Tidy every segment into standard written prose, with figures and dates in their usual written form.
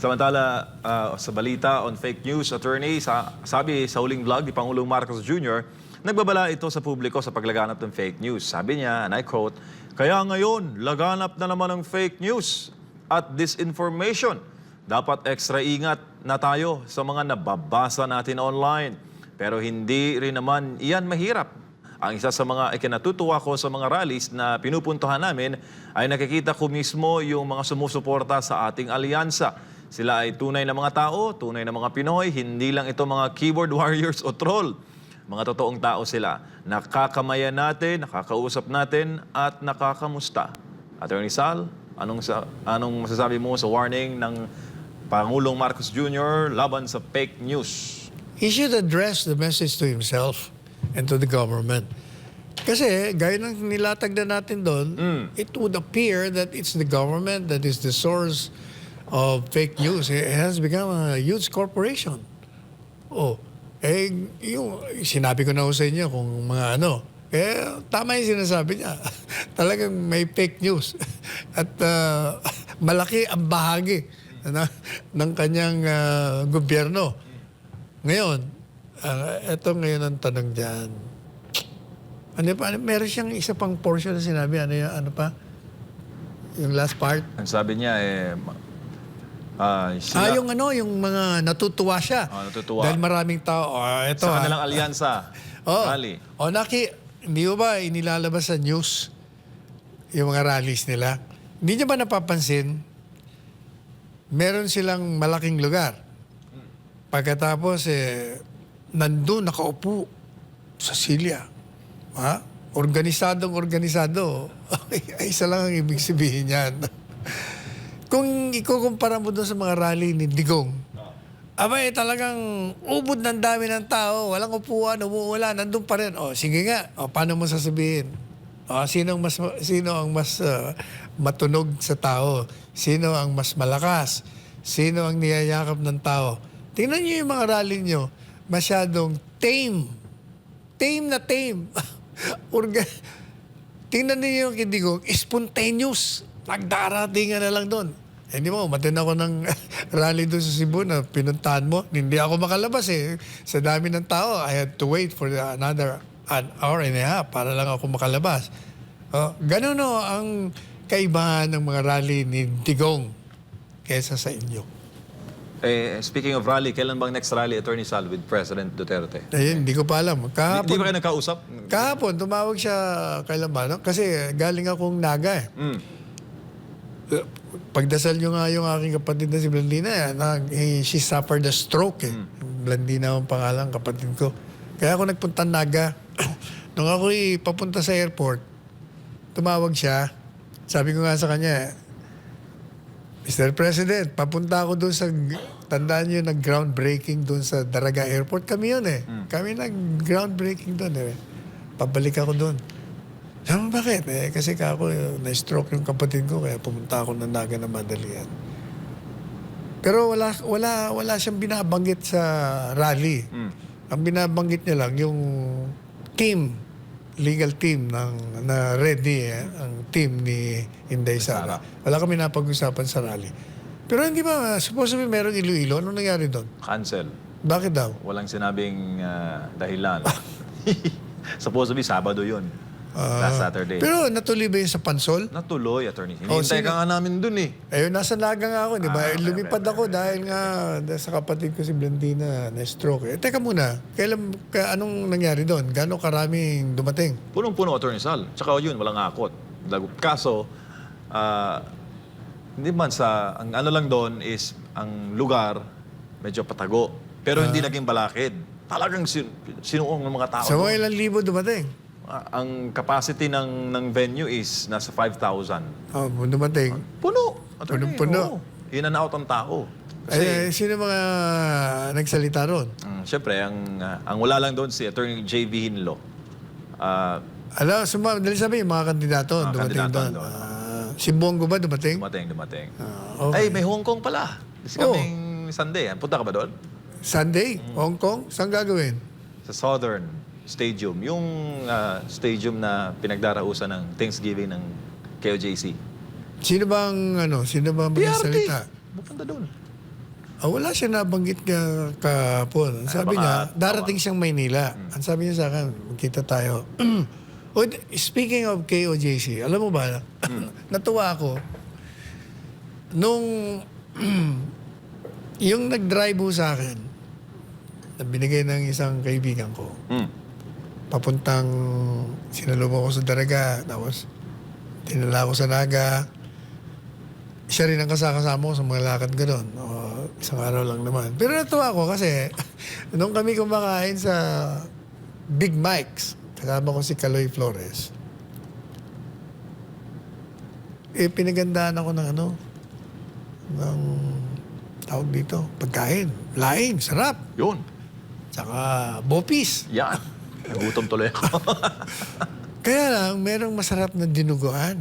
Samantala, sa balita on fake news, attorney, sabi sa huling vlog ni Pangulong Marcos Jr., nagbabala ito sa publiko sa paglaganap ng fake news. Sabi niya, and I quote, "Kaya ngayon, laganap na naman ng fake news at disinformation. Dapat extra ingat na tayo sa mga nababasa natin online. Pero hindi rin naman iyan mahirap. Ang isa sa mga ikinatutuwa ko sa mga rallies na pinupuntahan namin ay nakikita ko mismo yung mga sumusuporta sa ating alyansa. Sila ay tunay na mga tao, tunay na mga Pinoy, hindi lang ito mga keyboard warriors o troll. Mga totoong tao sila. Nakakamayan natin, nakakausap natin, at nakakamusta." Attorney Sal, anong masasabi mo sa warning ng Pangulong Marcos Jr. laban sa fake news? He should address the message to himself and to the government. Kasi, gaya ng nilatag na natin doon, it would appear that it's the government that is the source of fake news. It has become a huge corporation. Yung sinabi ko na ho sa inyo kung mga tama yung sinasabi niya. Talagang may fake news. At malaki ang bahagi ng kanyang gobyerno. Ngayon, eto ngayon ang tanong dyan. Meron siyang isa pang portion na sinabi. Ano pa? Yung last part. Ang sabi niya, yung mga natutuwa siya. Natutuwa. Dahil maraming tao. Sa kanilang alyansa. Rally. Hindi mo ba inilalabas sa news yung mga rallies nila? Hindi niya ba napapansin, meron silang malaking lugar. Pagkatapos, nandun, nakaupo sa silya. Organisado. Ay, isa lang ang ibig sabihin yan. Kung ikukumpara mo doon sa mga rally ni Digong, talagang ubod ng dami ng tao, walang upuan, umuulan, nandun pa rin. Sige nga, paano mo sasabihin? Sino ang mas matunog sa tao? Sino ang mas malakas? Sino ang niyayakap ng tao? Tingnan niyo yung mga rally niyo, masyadong tame. Tame na tame. Tingnan niyo yung Digong, spontaneous. Nagdaratingan na lang doon. Hindi mo, matin ako ng rally doon sa Cebu na pinuntahan mo. Hindi ako makalabas sa dami ng tao. I had to wait for another an hour and a half para lang ako makalabas. Ganun ang kaibahan ng mga rally ni Digong kesa sa inyo. Speaking of rally, kailan bang next rally, Attorney Sal, with President Duterte? Hindi ko pa alam. Di ba kayo nagkausap? Kahapon, tumawag siya kailan ba? Kasi galing akong Naga Pagdasal nyo nga yung aking kapatid na si Blandina, she suffered a stroke. Blandina ang pangalan, kapatid ko. Kaya ako nagpunta Naga. Nung ako papunta sa airport, tumawag siya. Sabi ko nga sa kanya, "Mr. President, papunta ako doon sa, tandaan niyo, nag-groundbreaking doon sa Daraga Airport." Kami yun Kami nag-groundbreaking doon Pabalik ako doon. Sabi, bakit? Kasi ako, na-stroke yung kapatid ko, kaya pumunta ako ng Naga na madalian. Pero wala siyang binabanggit sa rally. Ang binabanggit niya lang, yung team, legal team na ready, ang team ni Inday Sara. Wala kami napag-usapan sa rally. Pero hindi ba, supposedly merong Iloilo? Anong nangyari doon? Cancel. Bakit daw? Walang sinabing dahilan. Supposedly, Sabado yun. Last Saturday. Pero natuloy ba yun sa Pansol? Natuloy, Attorney. Hinihintay ka nga namin dun Nasa Naga nga ako, di ba? Lumipad ako dahil nga sa kapatid ko si Blandina na-stroke. Teka muna, anong nangyari doon? Gano'ng karaming dumating? Punong-puno, Attorney Sal. Tsaka yun, walang akot. Kaso, hindi man ang ano lang doon is, ang lugar, medyo patago. Pero hindi naging balakid. Talagang sinuong ng mga tao. Sa mga ilang libo dumating? Ang capacity ng venue is nasa 5,000. Dumating? Puno. Attorney, Punong-puno. In and out ang tao. Kasi, Sino mga nagsalita ron? Siyempre, ang wala lang doon si Attorney J.V. Hinlo. Dali sabi, yung mga kandidato dumating doon. Si Bongo ba dumating? Dumating. Okay. Ay, may Hong Kong pala. This coming Sunday. Punta ka ba doon? Sunday? Hong Kong? Saan gagawin? Sa Southern Stadium. Yung stadium na pinagdarausan ng Thanksgiving ng KOJC. Sino bang magsasalita? Pupunta doon. Wala siya nabanggit kahapon. Ang sabi niya, darating siyang Maynila. Ang sabi niya sa akin, magkita tayo. Speaking of KOJC, alam mo ba, natuwa ako, nung yung nag-drive ho sa akin, na binigay ng isang kaibigan ko, papuntang sinalubong ko sa Daraga, tapos dinala ko sa Naga, siya rin ang kasama ko sa mga lakad ko doon. Isang araw lang naman. Pero natuwa ako kasi nung kami kumakain sa Big Mike's, kasama ko si Kaloy Flores, pinagandaan ako ng ng tawag dito, pagkain. Laing, sarap. Yun. Tsaka bopis. Yan. Nagutom tuloy ako. Kaya lang, merong masarap na dinuguan.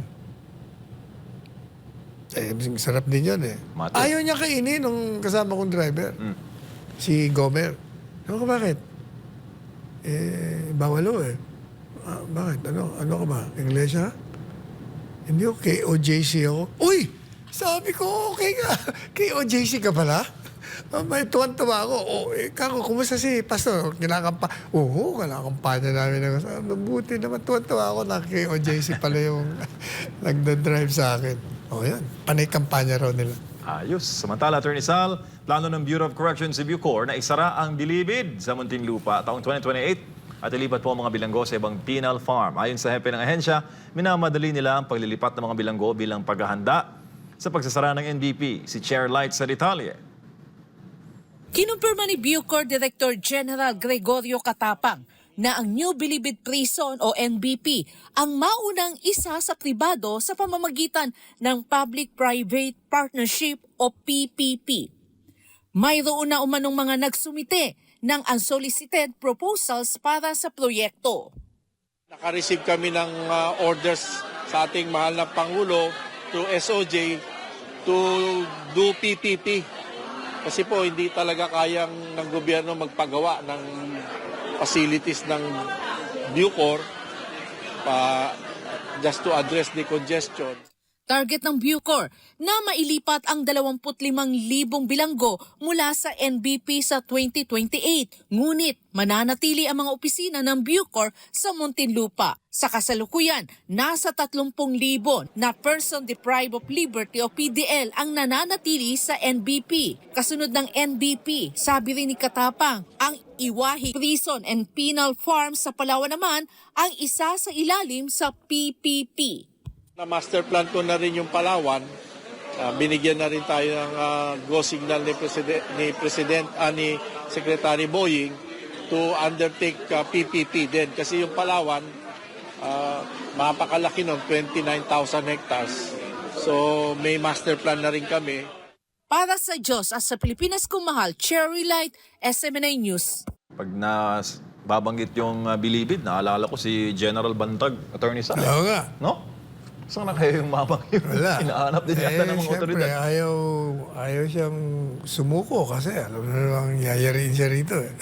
Sarap din yun eh. Mate. Ayaw niya kainin nung kasama kong driver. Si Gomer. Ano ka bakit? Bawalo eh. Bakit? Ano ka ba? Iglesia? Hindi ko, KOJC ako. Uy! Sabi ko, okay ka. KOJC ka pala? May tuwan-tuwa ako. Kako, kumusta si Pastor? Oo, kinakampanya namin. Mabuti naman, tuwan-tuwa ako na KOJC pala yung nagda-drive sa akin. Yan. Panay kampanya raw nila. Ayos. Samantala, Attorney Sal, plano ng Bureau of Corrections sa Bucor na isara ang Bilibid sa Muntinlupa taong 2028 at ilipat po ang mga bilanggo sa ibang penal farm. Ayon sa hepe ng ahensya, minamadali nila ang paglilipat ng mga bilanggo bilang paghahanda sa pagsasara ng NBP. Si Chair Light Saritale. Kinumpirma ni Bucor Director General Gregorio Catapang na ang New Bilibid Prison o NBP ang maunang isa sa pribado sa pamamagitan ng Public-Private Partnership o PPP. Mayroon na umanong mga nagsumite ng unsolicited proposals para sa proyekto. Naka-receive kami ng orders sa ating mahal na Pangulo to SOJ to do PPP. Kasi po hindi talaga kayang ng gobyerno magpagawa ng facilities ng Bucor just to address the congestion. Target ng Bucor na mailipat ang 25,000 bilanggo mula sa NBP sa 2028. Ngunit mananatili ang mga opisina ng Bucor sa Muntinlupa. Sa kasalukuyan, nasa 30,000 na person deprived of liberty o PDL ang nananatili sa NBP. Kasunod ng NBP, sabi rin ni Katapang, ang Iwahi Prison and Penal Farm sa Palawan naman ang isa sa ilalim sa PPP. Na master plan ko na rin yung Palawan. Binigyan na rin tayo ng go signal ni Secretary Boying to undertake PPP din. Kasi yung Palawan, mapakalaki nun, 29,000 hectares. So may master plan na rin kami. Para sa Diyos at sa Pilipinas kong mahal, Cherry Light, SMNA News. Pag babanggit yung Bilibid, naalala ko si General Bantag, Attorney Sal. Oo nga. No? Saan na kayo yung mamang yun? Wala. Hinahanap din yata ng mga Siyempre, otoridad. ayaw siyang sumuko kasi alam na namang yayariin siya rito eh.